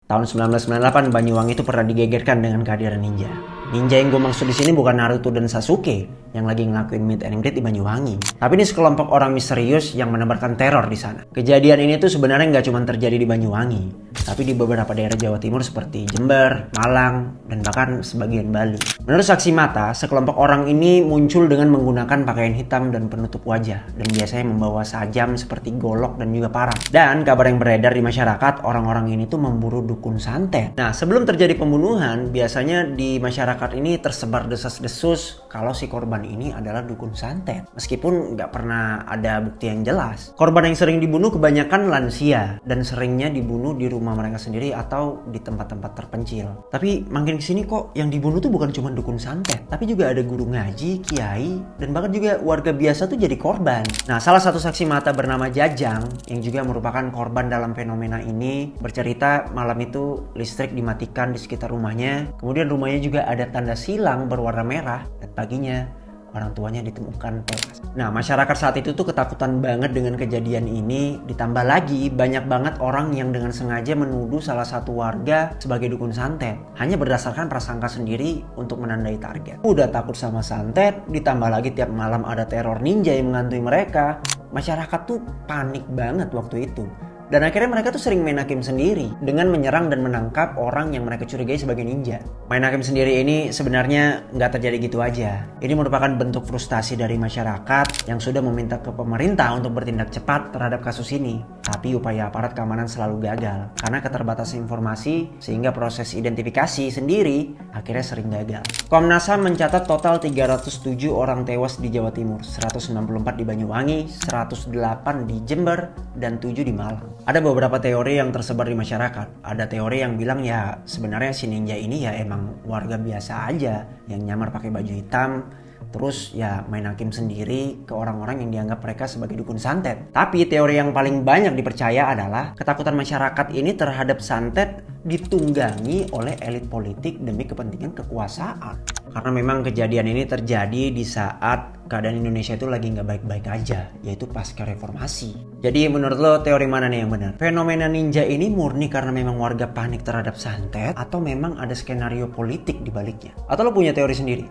Tahun 1998 Banyuwangi itu pernah digegerkan dengan kehadiran ninja. Ninja yang gue maksud di sini bukan Naruto dan Sasuke yang lagi ngelakuin meet and greet di Banyuwangi. Tapi ini sekelompok orang misterius yang menebarkan teror di sana. Kejadian ini tuh sebenarnya nggak cuma terjadi di Banyuwangi, tapi di beberapa daerah Jawa Timur seperti Jember, Malang, dan bahkan sebagian Bali. Menurut saksi mata, sekelompok orang ini muncul dengan menggunakan pakaian hitam dan penutup wajah, dan biasanya membawa sajam seperti golok dan juga parang. Dan kabar yang beredar di masyarakat, orang-orang ini tuh memburu dukun santet. Nah, sebelum terjadi pembunuhan, biasanya di masyarakat ini tersebar desas-desus kalau si korban ini adalah dukun santet. Meskipun nggak pernah ada bukti yang jelas. Korban yang sering dibunuh kebanyakan lansia, dan seringnya dibunuh di rumah mereka sendiri atau di tempat-tempat terpencil. Tapi makin kesini kok yang dibunuh tuh bukan cuma dukun santet, tapi juga ada guru ngaji, kiai, dan bahkan juga warga biasa tuh jadi korban. Nah, salah satu saksi mata bernama Jajang yang juga merupakan korban dalam fenomena ini bercerita malam itu listrik dimatikan di sekitar rumahnya. Kemudian rumahnya juga ada tanda silang berwarna merah, dan paginya orang tuanya ditemukan tewas. Nah, masyarakat saat itu tuh ketakutan banget dengan kejadian ini. Ditambah lagi banyak banget orang yang dengan sengaja menuduh salah satu warga sebagai dukun santet hanya berdasarkan prasangka sendiri untuk menandai target. Udah takut sama santet, ditambah lagi tiap malam ada teror ninja yang menghantui mereka. Masyarakat tuh panik banget waktu itu. Dan akhirnya mereka tuh sering main hakim sendiri dengan menyerang dan menangkap orang yang mereka curigai sebagai ninja. Main hakim sendiri ini sebenarnya nggak terjadi gitu aja. Ini merupakan bentuk frustasi dari masyarakat yang sudah meminta ke pemerintah untuk bertindak cepat terhadap kasus ini. Tapi upaya aparat keamanan selalu gagal karena keterbatasan informasi, sehingga proses identifikasi sendiri akhirnya sering gagal. Komnas HAM mencatat total 307 orang tewas di Jawa Timur, 194 di Banyuwangi, 108 di Jember, dan 7 di Malang. Ada beberapa teori yang tersebar di masyarakat. Ada teori yang bilang ya sebenarnya si ninja ini ya emang warga biasa aja yang nyamar pakai baju hitam, terus ya main hakim sendiri ke orang-orang yang dianggap mereka sebagai dukun santet. Tapi teori yang paling banyak dipercaya adalah ketakutan masyarakat ini terhadap santet ditunggangi oleh elit politik demi kepentingan kekuasaan. Karena memang kejadian ini terjadi di saat keadaan Indonesia itu lagi nggak baik-baik aja, yaitu pasca reformasi. Jadi menurut lo teori mana nih yang benar? Fenomena ninja ini murni karena memang warga panik terhadap santet, atau memang ada skenario politik di baliknya? Atau lo punya teori sendiri?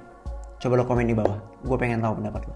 Coba lo komen di bawah, gue pengen tahu pendapat lo.